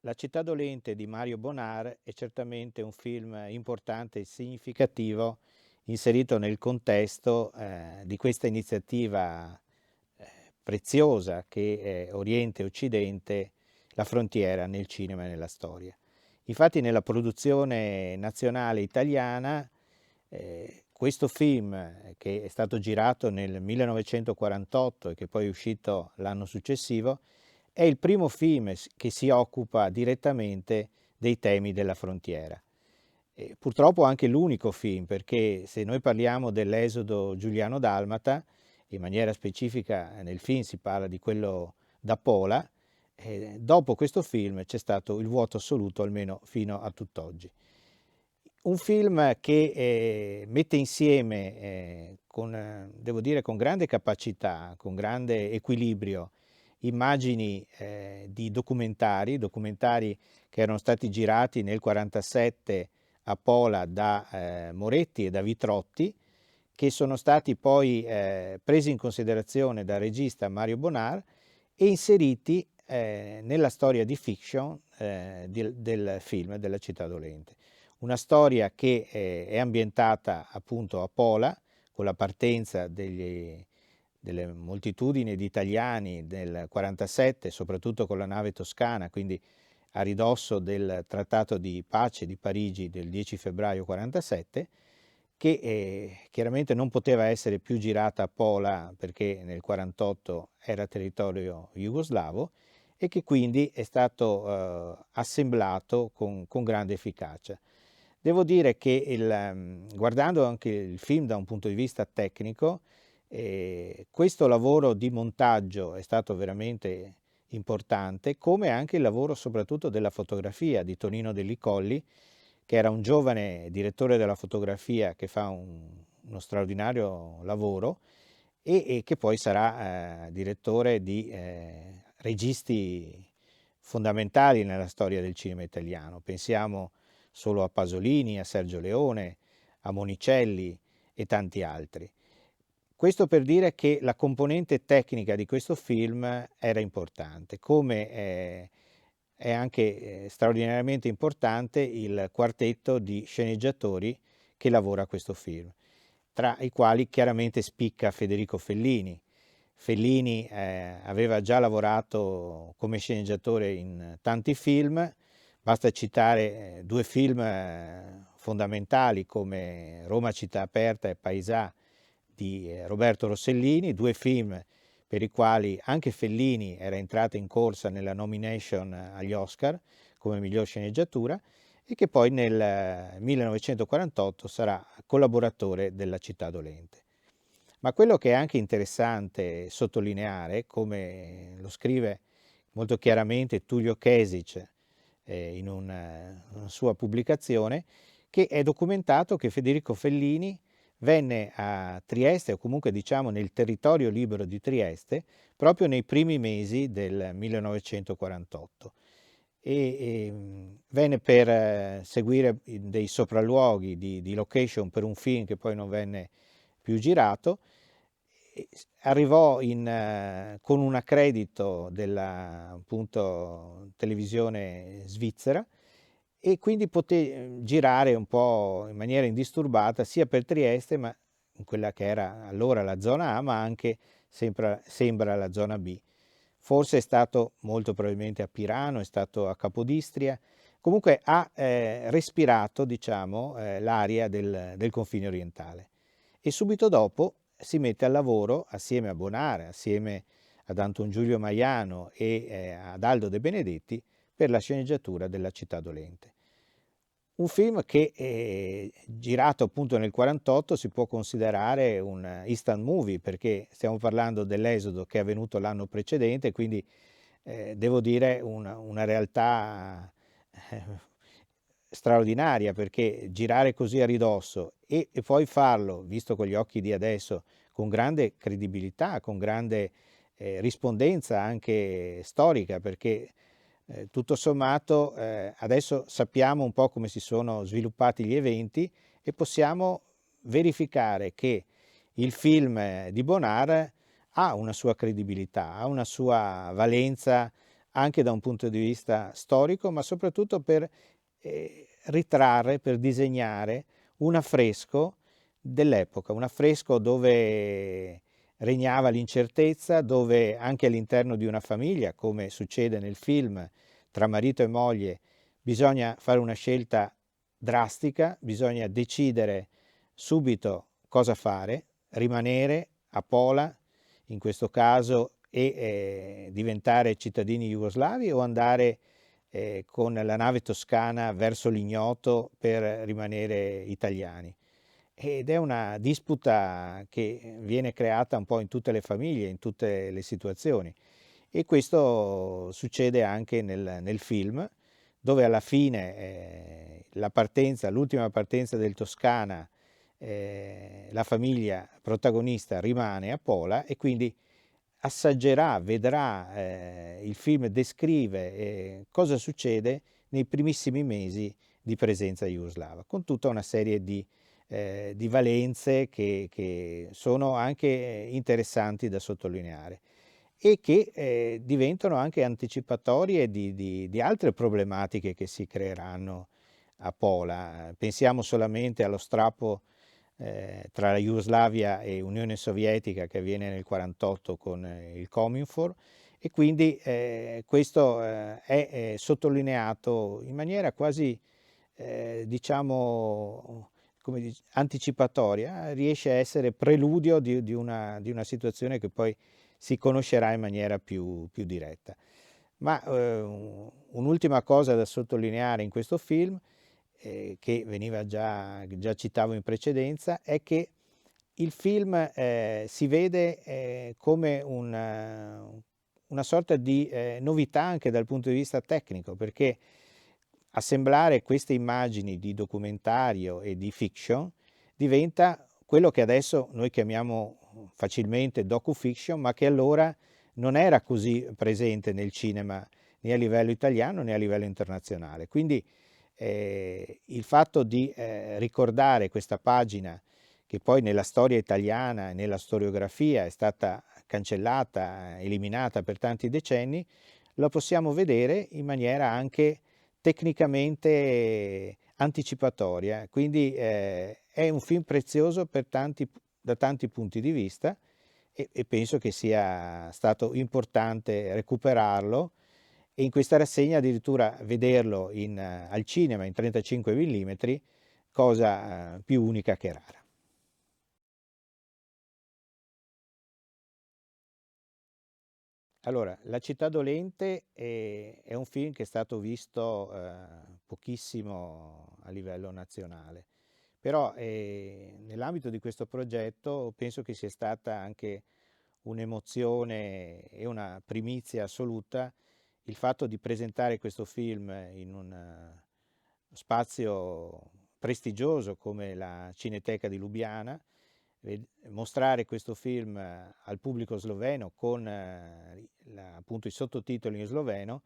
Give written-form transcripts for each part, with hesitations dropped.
La città dolente di Mario Bonar è certamente un film importante e significativo inserito nel contesto di questa iniziativa eh, preziosa che è Oriente e Occidente, la frontiera nel cinema e nella storia. Infatti nella produzione nazionale italiana questo film che è stato girato nel 1948 e che poi è uscito l'anno successivo è il primo film che si occupa direttamente dei temi della frontiera. E purtroppo anche l'unico film, perché se noi parliamo dell'esodo giuliano-dalmata, in maniera specifica nel film si parla di quello da Pola, dopo questo film c'è stato il vuoto assoluto, almeno fino a tutt'oggi. Un film che mette insieme, devo dire, con grande capacità, con grande equilibrio, immagini di documentari che erano stati girati nel 1947 a Pola da Moretti e da Vitrotti, che sono stati poi presi in considerazione dal regista Mario Bonar e inseriti nella storia di fiction del film della città dolente. Una storia che è ambientata appunto a Pola, con la partenza delle moltitudini di italiani del 47, soprattutto con la nave Toscana, quindi a ridosso del trattato di pace di Parigi del 10 febbraio 47, che chiaramente non poteva essere più girata a Pola perché nel 48 era territorio jugoslavo e che quindi è stato assemblato con grande efficacia. Devo dire che guardando anche il film da un punto di vista tecnico, questo lavoro di montaggio è stato veramente importante, come anche il lavoro soprattutto della fotografia di Tonino Delli Colli, che era un giovane direttore della fotografia che fa uno straordinario lavoro e che poi sarà direttore di registi fondamentali nella storia del cinema italiano. Pensiamo solo a Pasolini, a Sergio Leone, a Monicelli e tanti altri. Questo per dire che la componente tecnica di questo film era importante, come è anche straordinariamente importante il quartetto di sceneggiatori che lavora a questo film, tra i quali chiaramente spicca Federico Fellini. Fellini aveva già lavorato come sceneggiatore in tanti film, basta citare due film fondamentali come Roma città aperta e Paesà di Roberto Rossellini, due film per i quali anche Fellini era entrato in corsa nella nomination agli Oscar come miglior sceneggiatura e che poi nel 1948 sarà collaboratore della Città dolente. Ma quello che è anche interessante sottolineare, come lo scrive molto chiaramente Tullio Kesic una sua pubblicazione, che è documentato che Federico Fellini venne a Trieste, o comunque diciamo nel territorio libero di Trieste, proprio nei primi mesi del 1948 venne per seguire dei sopralluoghi di location per un film che poi non venne più girato. Arrivò con un accredito della appunto, televisione svizzera e quindi poté girare un po' in maniera indisturbata sia per Trieste, ma in quella che era allora la zona A, ma anche sembra la zona B. Forse è stato molto probabilmente a Pirano, è stato a Capodistria, comunque ha respirato diciamo, l'aria del confine orientale e subito dopo si mette al lavoro assieme a Bonara, assieme ad Anton Giulio Maiano e ad Aldo De Benedetti per la sceneggiatura della Città dolente. Un film che girato appunto nel 48 si può considerare un instant movie perché stiamo parlando dell'esodo che è avvenuto l'anno precedente, quindi devo dire una realtà eh, straordinaria perché girare così a ridosso e poi farlo, visto con gli occhi di adesso, con grande credibilità, con grande rispondenza anche storica, perché tutto sommato adesso sappiamo un po' come si sono sviluppati gli eventi e possiamo verificare che il film di Bonar ha una sua credibilità, ha una sua valenza anche da un punto di vista storico, ma soprattutto per ritrarre, per disegnare un affresco dell'epoca, un affresco dove regnava l'incertezza, dove anche all'interno di una famiglia, come succede nel film, tra marito e moglie, bisogna fare una scelta drastica, bisogna decidere subito cosa fare, rimanere a Pola, in questo caso, e diventare cittadini jugoslavi o andare con la nave toscana verso l'ignoto per rimanere italiani. Ed è una disputa che viene creata un po' in tutte le famiglie, in tutte le situazioni. E questo succede anche nel film, dove alla fine l'ultima partenza del Toscana, la famiglia protagonista rimane a Pola e quindi assaggerà, vedrà, il film descrive cosa succede nei primissimi mesi di presenza jugoslava, con tutta una serie di valenze che sono anche interessanti da sottolineare e che diventano anche anticipatorie di altre problematiche che si creeranno a Pola. Pensiamo solamente allo strappo tra la Jugoslavia e Unione Sovietica che avviene nel 1948 con il Cominfor, e quindi questo è sottolineato in maniera quasi diciamo come anticipatoria, riesce a essere preludio di una situazione che poi si conoscerà in maniera più diretta. Ma un'ultima cosa da sottolineare in questo film, che veniva già citavo in precedenza, è che il film si vede come una sorta di novità anche dal punto di vista tecnico, perché assemblare queste immagini di documentario e di fiction diventa quello che adesso noi chiamiamo facilmente docufiction, ma che allora non era così presente nel cinema né a livello italiano né a livello internazionale. Quindi il fatto di ricordare questa pagina che poi nella storia italiana e nella storiografia è stata cancellata, eliminata per tanti decenni, lo possiamo vedere in maniera anche tecnicamente anticipatoria. Quindi è un film prezioso da tanti punti di vista e penso che sia stato importante recuperarlo e in questa rassegna addirittura vederlo al cinema in 35 mm, cosa più unica che rara. Allora, La città dolente è un film che è stato visto pochissimo a livello nazionale, però nell'ambito di questo progetto penso che sia stata anche un'emozione e una primizia assoluta il fatto di presentare questo film in un spazio prestigioso come la Cineteca di Lubiana, mostrare questo film al pubblico sloveno con appunto i sottotitoli in sloveno.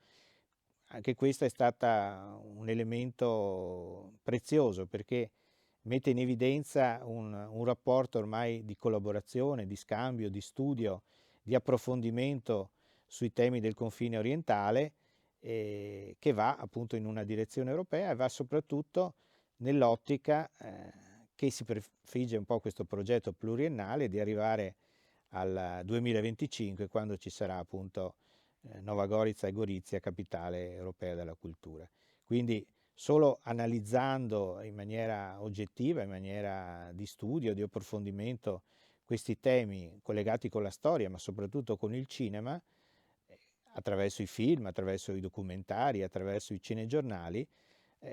Anche questo è stato un elemento prezioso perché mette in evidenza un rapporto ormai di collaborazione, di scambio, di studio, di approfondimento sui temi del confine orientale, che va appunto in una direzione europea e va soprattutto nell'ottica che si prefigge un po' questo progetto pluriennale di arrivare al 2025, quando ci sarà appunto Nova Gorica e Gorizia, capitale europea della cultura. Quindi solo analizzando in maniera oggettiva, in maniera di studio, di approfondimento questi temi collegati con la storia, ma soprattutto con il cinema, attraverso i film, attraverso i documentari, attraverso i cinegiornali,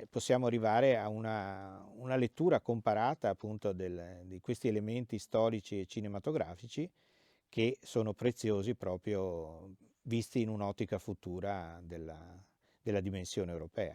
possiamo arrivare a una lettura comparata appunto di questi elementi storici e cinematografici che sono preziosi proprio visti in un'ottica futura della dimensione europea.